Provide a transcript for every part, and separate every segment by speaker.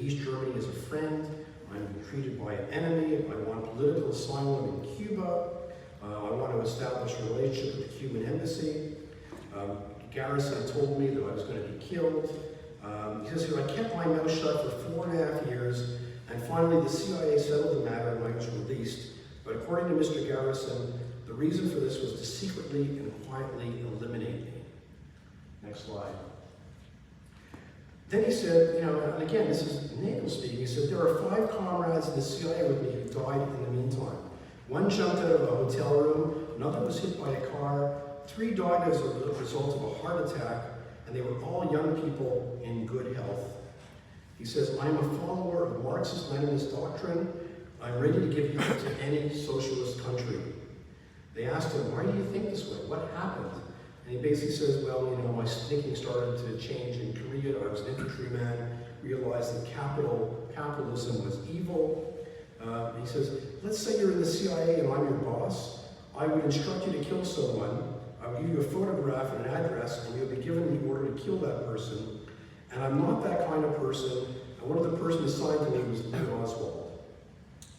Speaker 1: East Germany as a friend. I'm being treated by an enemy. I want political asylum in Cuba. I want to establish a relationship with the Cuban embassy. Garrison told me that I was going to be killed. He says here, I kept my mouth shut for 4.5 years, and finally the CIA settled the matter and I was released. But according to Mr. Garrison, the reason for this was to secretly and quietly eliminate me. Next slide. Then he said, you know, and again, this is Nagel speaking, he said, there are 5 comrades in the CIA with me who died in the meantime. One jumped out of a hotel room, another was hit by a car, 3 died as a result of a heart attack, and they were all young people in good health. He says, I'm a follower of Marxist-Leninist doctrine. I'm ready to give help to any socialist country. They asked him, why do you think this way? What happened? And he basically says, well, you know, my thinking started to change in Korea. I was an infantryman, realized that capitalism was evil. He says, let's say you're in the CIA and I'm your boss. I would instruct you to kill someone. I would give you a photograph and an address, and you'll be given the order to kill that person. And I'm not that kind of person. And one of the persons assigned to me was Litwin Oswald.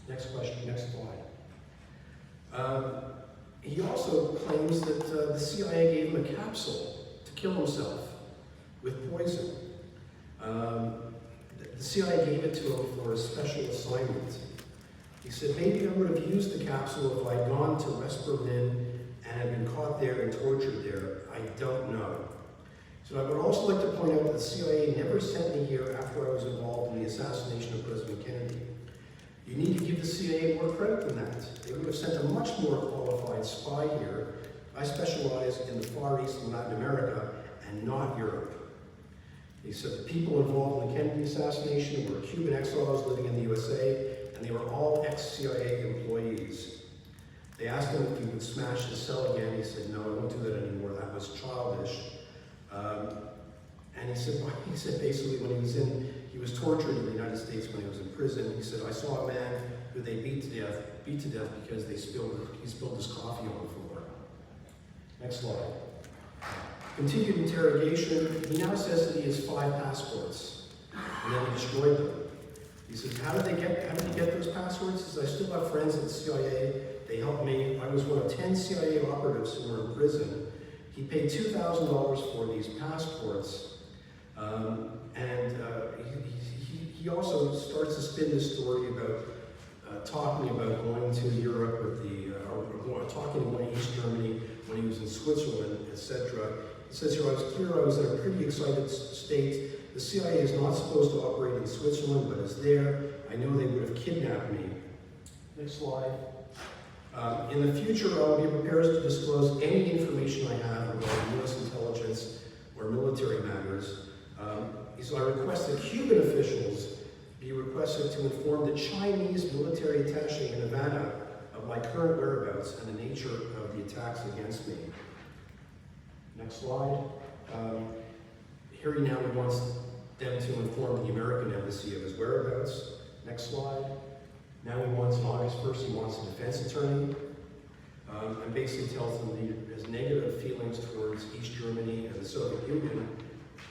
Speaker 1: Next question, next slide. He also claims that the CIA gave him a capsule to kill himself with poison. The CIA gave it to him for a special assignment. He said, maybe I would have used the capsule if I'd gone to West Berlin and had been caught there and tortured there. I don't know. So I would also like to point out that the CIA never sent me here after I was involved in the assassination of President Kennedy. You need to give the CIA more credit than that. They would have sent a much more qualified spy here. I specialize in the Far East and Latin America and not Europe. He said the people involved in the Kennedy assassination were Cuban exiles living in the USA, and they were all ex-CIA employees. They asked him if he would smash the cell again. He said, no, I won't do that anymore. That was childish. And he said basically when he was tortured in the United States when he was in prison, he said, I saw a man who they beat to death because he spilled his coffee on the floor. Next slide. Continued interrogation. He now says that he has 5 passports, and then he destroyed them. He says, how did he get those passports? He says, I still have friends at the CIA. They helped me. I was one of 10 CIA operatives who were in prison. He paid $2,000 for these passports. He also starts to spin this story about talking about going to Europe with talking to going to East Germany when he was in Switzerland, etc. It says here, I was clear I was in a pretty excited state. The CIA is not supposed to operate in Switzerland, but is there. I know they would have kidnapped me. Next slide. In the future, I will be prepared to disclose any information I have regarding U.S. intelligence or military matters. So I request that Cuban officials be requested to inform the Chinese military attaché in Havana of my current whereabouts and the nature of the attacks against me. Next slide. Here he now wants them to inform the American embassy of his whereabouts. Next slide. Now he wants, on August 1st, he wants a defense attorney. And basically tells them that he has negative feelings towards East Germany and the Soviet Union,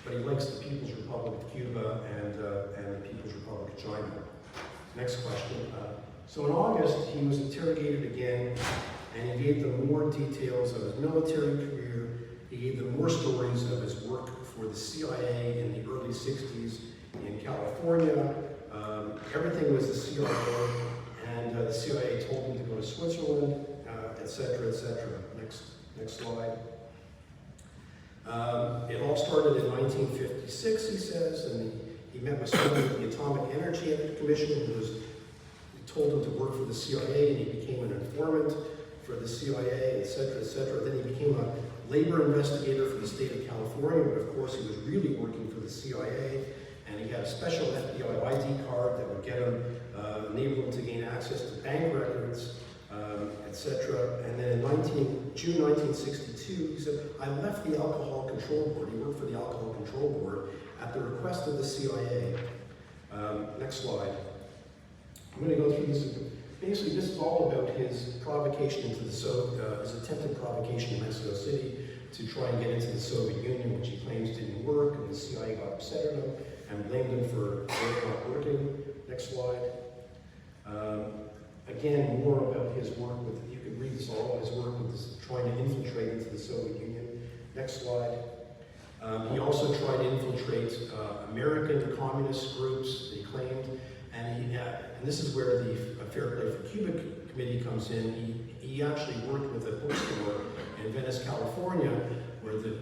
Speaker 1: but he likes the People's Republic of Cuba and the People's Republic of China. Next question. So in August, he was interrogated again, and he gave them more details of his military career. He gave them more stories of his work for the CIA in the early 60s in California. Everything was the CIA, and the CIA told him to go to Switzerland, etc., etc. Next slide. It all started in 1956, he says, and he met with someone at the Atomic Energy Commission who told him to work for the CIA, and he became an informant for the CIA, etc., etc. Then he became a labor investigator for the state of California, but of course he was really working for the CIA, and he had a special FBI ID card that would get him, enable him to gain access to bank records, etc. And then in June 1962, he said, I left the Alcohol Control Board. He worked for the Alcohol Control Board at the request of the CIA. Next slide. I'm going to go through this. Basically, this is all about his provocation into his attempted provocation in Mexico City to try and get into the Soviet Union, which he claims didn't work, and the CIA got upset at him and blamed him for not working. again, more about his work with, you can read this all, his work with this, trying to infiltrate into the Soviet Union. Next slide. He also tried to infiltrate American communist groups, he claimed, and this is where the Fair Play for Cuba Committee comes in. He actually worked with a bookstore in Venice, California, where the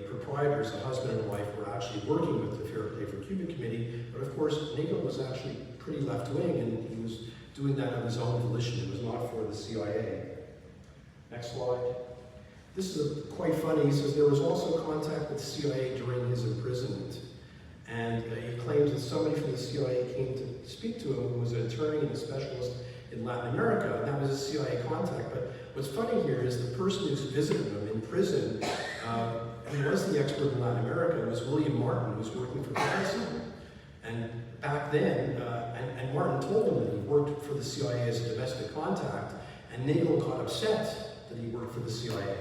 Speaker 1: proprietors, the husband and wife, were actually working with the Fair Play for Cuba Committee. But of course, Nagel was actually pretty left-wing, and he was doing that of his own volition. It was not for the CIA. Next slide. This is quite funny. He says there was also contact with the CIA during his imprisonment. And he claims that somebody from the CIA came to speak to him who was an attorney and a specialist in Latin America, and that was a CIA contact. But what's funny here is the person who's visited him in prison, who was the expert in Latin America, was William Martin, who was working for Patterson. And back then, and Martin told him that he worked for the CIA as a domestic contact, and Nagel got upset that he worked for the CIA.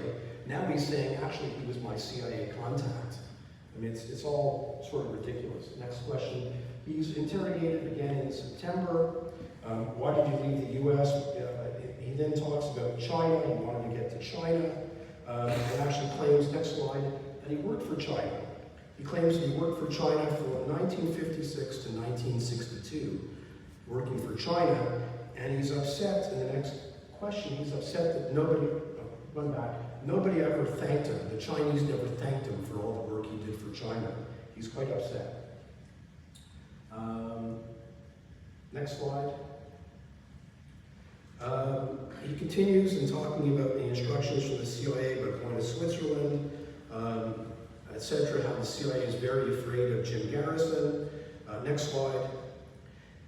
Speaker 1: Now he's saying, actually, he was my CIA contact. I mean, it's all sort of ridiculous. Next question. He's interrogated again in September. Why did you leave the U.S.? He then talks about China. He wanted to get to China. And actually claims, next slide, that he worked for China. He claims that he worked for China from 1956 to 1962, working for China. And he's upset, in the next question, he's upset that nobody ever thanked him. The Chinese never thanked him for all the work he did for China. He's quite upset. Next slide. He continues in talking about the instructions from the CIA about going to Switzerland, etc., how the CIA is very afraid of Jim Garrison. Next slide.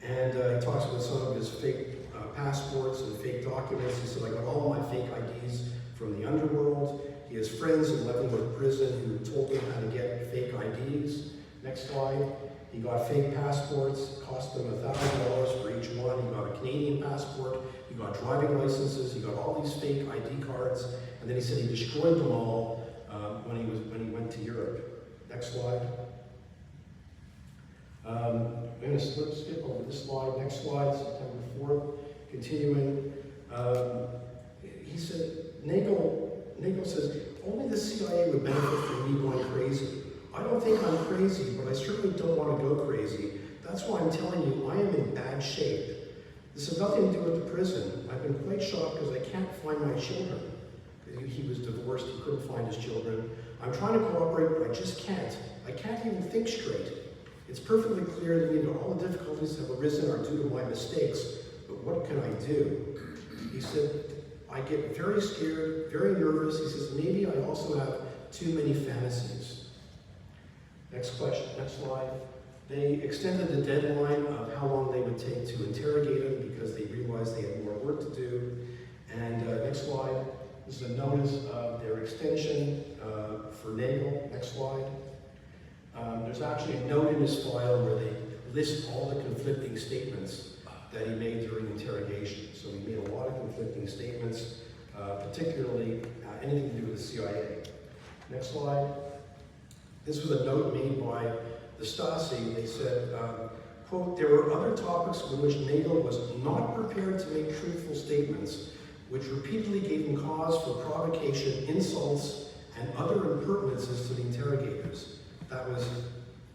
Speaker 1: And he talks about some of his fake passports and fake documents. He said, I got all my fake IDs from the underworld. He has friends in Leavenworth prison who told him how to get fake IDs. Next slide. He got fake passports, cost him $1,000 for each one. He got a Canadian passport. He got driving licenses. He got all these fake ID cards. And then he said he destroyed them all when he went to Europe. Next slide. I'm going to skip over this slide. Next slide, September 4th. Continuing. He said, Nagel says, only the CIA would benefit from me going crazy. I don't think I'm crazy, but I certainly don't want to go crazy. That's why I'm telling you, I am in bad shape. This has nothing to do with the prison. I've been quite shocked because I can't find my children. He was divorced, he couldn't find his children. I'm trying to cooperate, but I just can't. I can't even think straight. It's perfectly clear to me that all the difficulties that have arisen are due to my mistakes, but what can I do? He said, I get very scared, very nervous. He says, maybe I also have too many fantasies. Next question, next slide. They extended the deadline of how long they would take to interrogate him because they realized they had more work to do. And next slide. This is a notice of their extension for Nagel. Next slide. There's actually a note in his file where they list all the conflicting statements that he made during interrogation. So he made a lot of conflicting statements, particularly anything to do with the CIA. Next slide. This was a note made by the Stasi. They said, quote, there were other topics in which Nagel was not prepared to make truthful statements, which repeatedly gave him cause for provocation, insults, and other impertinences to the interrogators. That was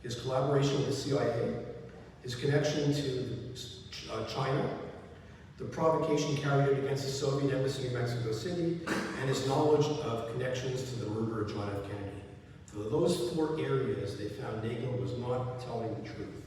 Speaker 1: his collaboration with the CIA, his connection to China, the provocation carried out against the Soviet embassy in Mexico City, and his knowledge of connections to the murder of John F. Kennedy. For those 4 areas, they found Nagel was not telling the truth.